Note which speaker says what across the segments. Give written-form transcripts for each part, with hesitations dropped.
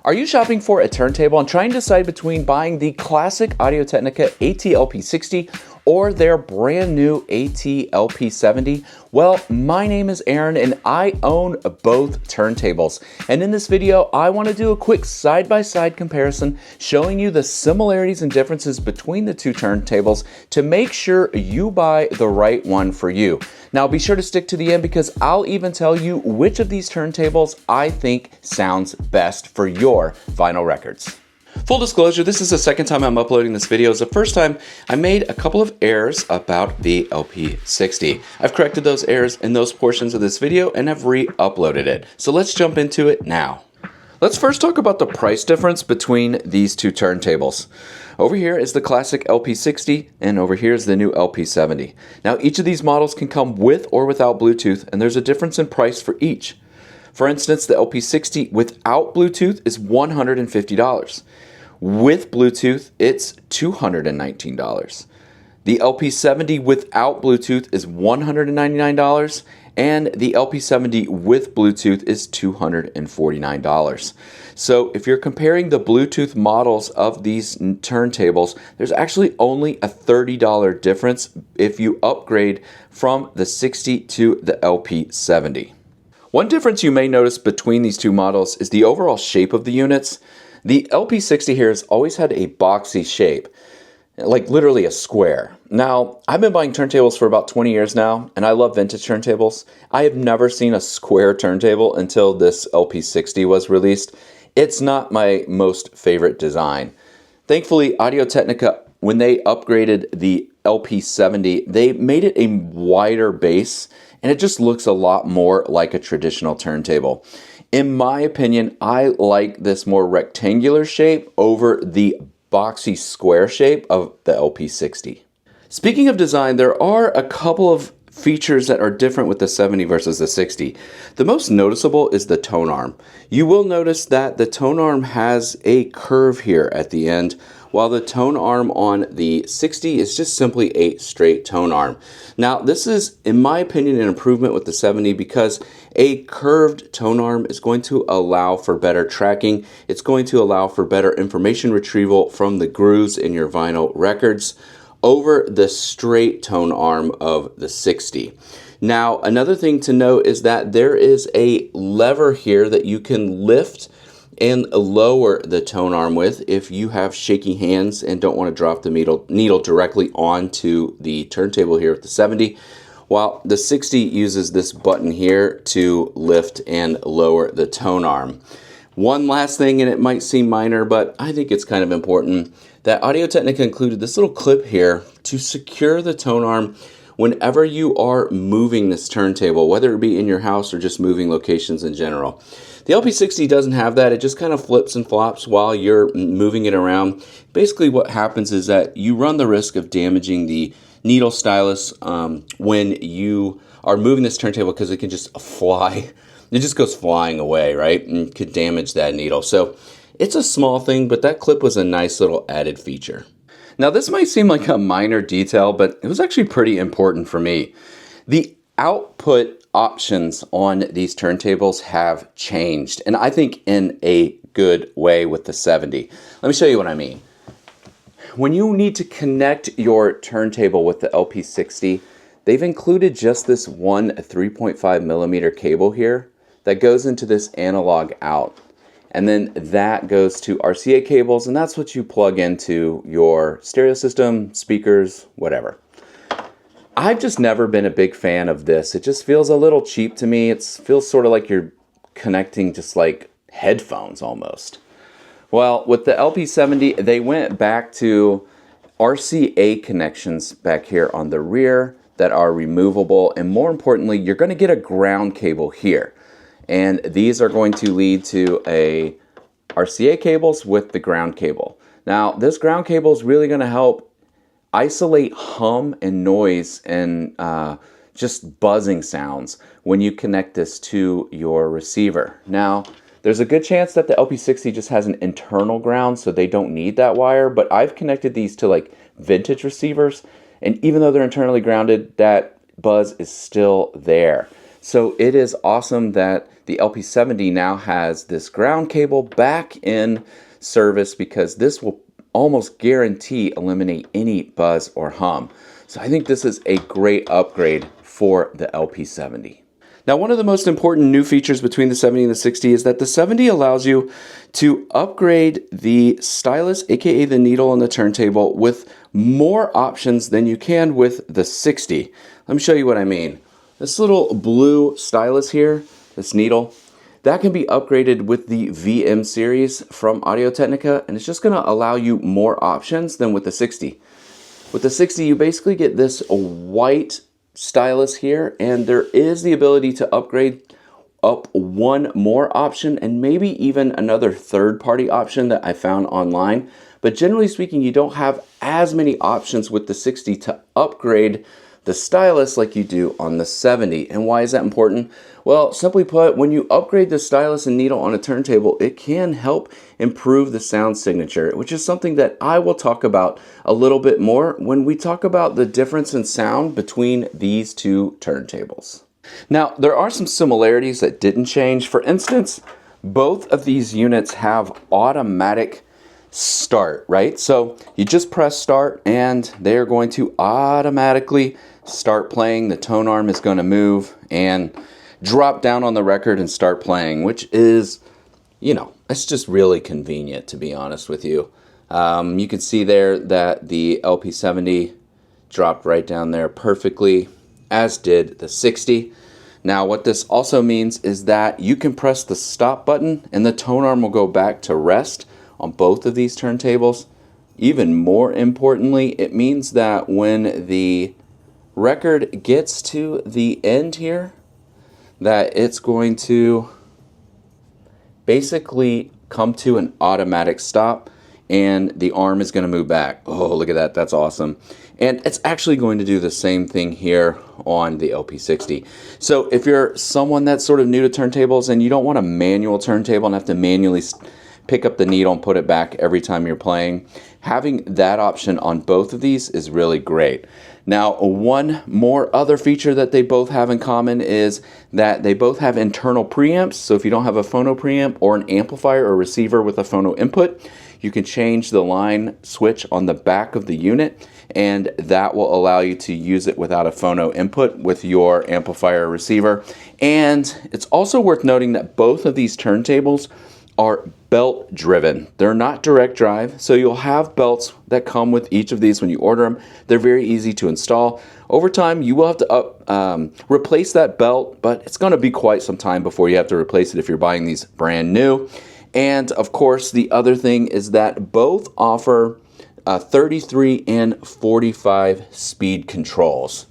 Speaker 1: Are you shopping for a turntable and trying to decide between buying the classic Audio-Technica AT-LP60 or their brand new AT-LP70? Well, my name is Aaron and I own both turntables. And in this video, I want to do a quick side-by-side comparison showing you the similarities and differences between the two turntables to make sure you buy the right one for you. Now be sure to stick to the end because I'll even tell you which of these turntables I think sounds best for your vinyl records. Full disclosure, this is the second time I'm uploading this video. It's the first time I made a couple of errors about the LP60. I've corrected those errors in those portions of this video and have re-uploaded it. So let's jump into it now. Let's first talk about the price difference between these two turntables. Over here is the classic LP60 and over here is the new LP70. Now each of these models can come with or without Bluetooth and there's a difference in price for each. For instance, the LP60 without Bluetooth is $150. With Bluetooth, it's $219. The LP70 without Bluetooth is $199, and the LP70 with Bluetooth is $249. So if you're comparing the Bluetooth models of these turntables, there's actually only a $30 difference if you upgrade from the 60 to the LP70. One difference you may notice between these two models is the overall shape of the units. The LP60 here has always had a boxy shape, like literally a square. Now, I've been buying turntables for about 20 years now, and I love vintage turntables. I have never seen a square turntable until this LP60 was released. It's not my most favorite design. Thankfully, Audio-Technica, when they upgraded the LP70, they made it a wider base, and it just looks a lot more like a traditional turntable. In my opinion, I like this more rectangular shape over the boxy square shape of the LP60. Speaking of design, there are a couple of features that are different with the 70 versus the 60. The most noticeable is the tone arm. You will notice that the tone arm has a curve here at the end, while the tone arm on the 60 is just simply a straight tone arm. Now, this is, in my opinion, an improvement with the 70 because a curved tone arm is going to allow for better tracking. It's going to allow for better information retrieval from the grooves in your vinyl records over the straight tone arm of the 60. Now, another thing to note is that there is a lever here that you can lift and lower the tone arm with if you have shaky hands and don't want to drop the needle directly onto the turntable here with the 70, while the 60 uses this button here to lift and lower the tone arm. One last thing, and it might seem minor, but I think it's kind of important, that Audio-Technica included this little clip here to secure the tone arm whenever you are moving this turntable, whether it be in your house or just moving locations in general. The LP60 doesn't have that. It just kind of flips and flops while you're moving it around. Basically what happens is that you run the risk of damaging the needle stylus when you are moving this turntable because it can just fly. It just goes flying away, right? And could damage that needle. So it's a small thing, but that clip was a nice little added feature. Now this might seem like a minor detail, but it was actually pretty important for me. The output options on these turntables have changed, and I think in a good way with the 70. Let me show you what I mean. When you need to connect your turntable with the LP60, they've included just this one 3.5 millimeter cable here that goes into this analog out. And then that goes to RCA cables, and that's what you plug into your stereo system, speakers, whatever. I've just never been a big fan of this. It just feels a little cheap to me. It feels sort of like you're connecting just like headphones almost. Well, with the LP70, they went back to RCA connections back here on the rear that are removable, and more importantly, you're going to get a ground cable here. And these are going to lead to a RCA cables with the ground cable. Now, this ground cable is really going to help isolate hum and noise and just buzzing sounds when you connect this to your receiver. Now, there's a good chance that the LP60 just has an internal ground, so they don't need that wire, but I've connected these to like vintage receivers, and even though they're internally grounded, that buzz is still there. So it is awesome that the LP70 now has this ground cable back in service because this will almost guarantee eliminate any buzz or hum. So I think this is a great upgrade for the LP70. Now, one of the most important new features between the 70 and the 60 is that the 70 allows you to upgrade the stylus, aka the needle on the turntable, with more options than you can with the 60. Let me show you what I mean. This little blue stylus here, this needle, that can be upgraded with the VM series from Audio-Technica, and it's just going to allow you more options than with the 60. With the 60, you basically get this white stylus here, and there is the ability to upgrade up one more option and maybe even another third-party option that I found online. But generally speaking, you don't have as many options with the 60 to upgrade the stylus like you do on the 70. And why is that important? Well, simply put, when you upgrade the stylus and needle on a turntable, it can help improve the sound signature, which is something that I will talk about a little bit more when we talk about the difference in sound between these two turntables. Now, there are some similarities that didn't change. For instance, both of these units have automatic start, right? So you just press start and they're going to automatically start playing. The tone arm is going to move and drop down on the record and start playing, which is, it's just really convenient, to be honest with you. You can see there that the LP70 dropped right down there perfectly, as did the 60. Now, what this also means is that you can press the stop button and the tone arm will go back to rest on both of these turntables. Even more importantly, it means that when the record gets to the end here, that it's going to basically come to an automatic stop and the arm is going to move back. Oh, look at that. That's awesome. And it's actually going to do the same thing here on the LP60. So if you're someone that's sort of new to turntables and you don't want a manual turntable and have to manually pick up the needle and put it back every time you're playing, having that option on both of these is really great. Now, one more other feature that they both have in common is that they both have internal preamps. So if you don't have a phono preamp or an amplifier or receiver with a phono input, you can change the line switch on the back of the unit, and that will allow you to use it without a phono input with your amplifier or receiver. And it's also worth noting that both of these turntables are belt driven. They're not direct drive, so you'll have belts that come with each of these when you order them. They're very easy to install. Over time, you will have to replace that belt, but it's going to be quite some time before you have to replace it if you're buying these brand new. And of course, the other thing is that both offer 33 and 45 speed controls.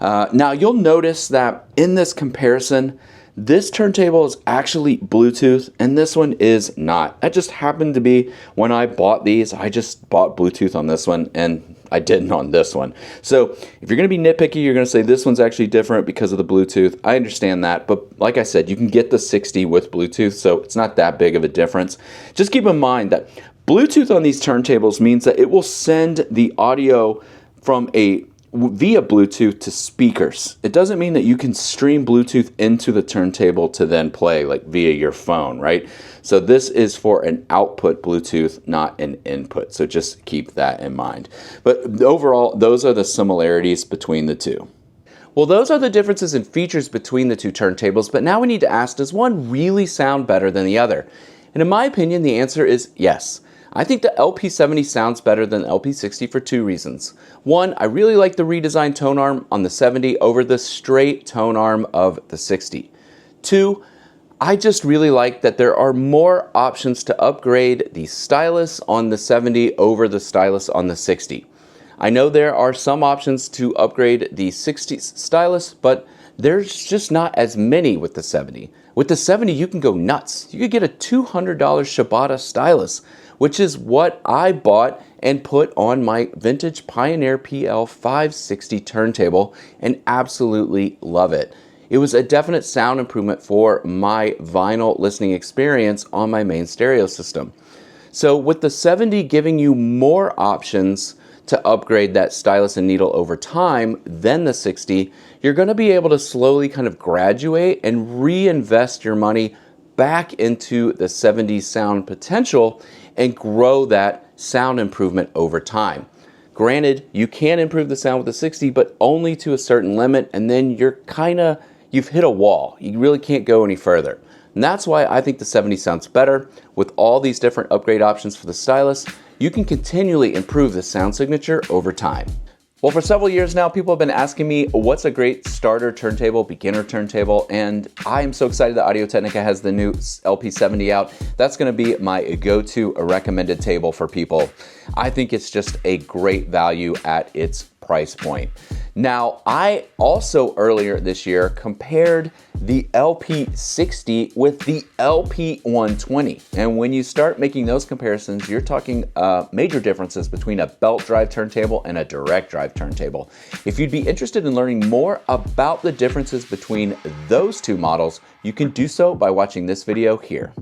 Speaker 1: Now, you'll notice that in this comparison, this turntable is actually Bluetooth and this one is not. That just happened to be when I bought these. I just bought Bluetooth on this one and I didn't on this one. So if you're going to be nitpicky, you're going to say this one's actually different because of the Bluetooth. I understand that, but like I said, you can get the 60 with Bluetooth, so it's not that big of a difference. Just keep in mind that Bluetooth on these turntables means that it will send the audio from via Bluetooth to speakers. It doesn't mean that you can stream Bluetooth into the turntable to then play like via your phone, right? So this is for an output Bluetooth, not an input. So just keep that in mind. But overall, those are the similarities between the two. Well, those are the differences in features between the two turntables, but now we need to ask, does one really sound better than the other? And in my opinion, the answer is yes. I think the LP70 sounds better than the LP60 for two reasons. One, I really like the redesigned tone arm on the 70 over the straight tone arm of the 60. Two, I just really like that there are more options to upgrade the stylus on the 70 over the stylus on the 60. I know there are some options to upgrade the 60 stylus, but there's just not as many with the 70. With the 70, you can go nuts. You could get a $200 Shibata stylus, which is what I bought and put on my vintage Pioneer PL560 turntable and absolutely love it. It was a definite sound improvement for my vinyl listening experience on my main stereo system. So with the 70 giving you more options to upgrade that stylus and needle over time than the 60, you're going to be able to slowly kind of graduate and reinvest your money back into the 70 sound potential and grow that sound improvement over time. Granted, you can improve the sound with the 60, but only to a certain limit, and then you've hit a wall. You really can't go any further. And that's why I think the 70 sounds better. With all these different upgrade options for the stylus, you can continually improve the sound signature over time. Well, for several years now, people have been asking me what's a great starter turntable, beginner turntable, and I am so excited that Audio-Technica has the new LP70 out. That's going to be my go-to recommended table for people. I think it's just a great value at its price point. Now, I also earlier this year compared the LP60 with the LP120. And when you start making those comparisons, you're talking major differences between a belt drive turntable and a direct drive turntable. If you'd be interested in learning more about the differences between those two models, you can do so by watching this video here.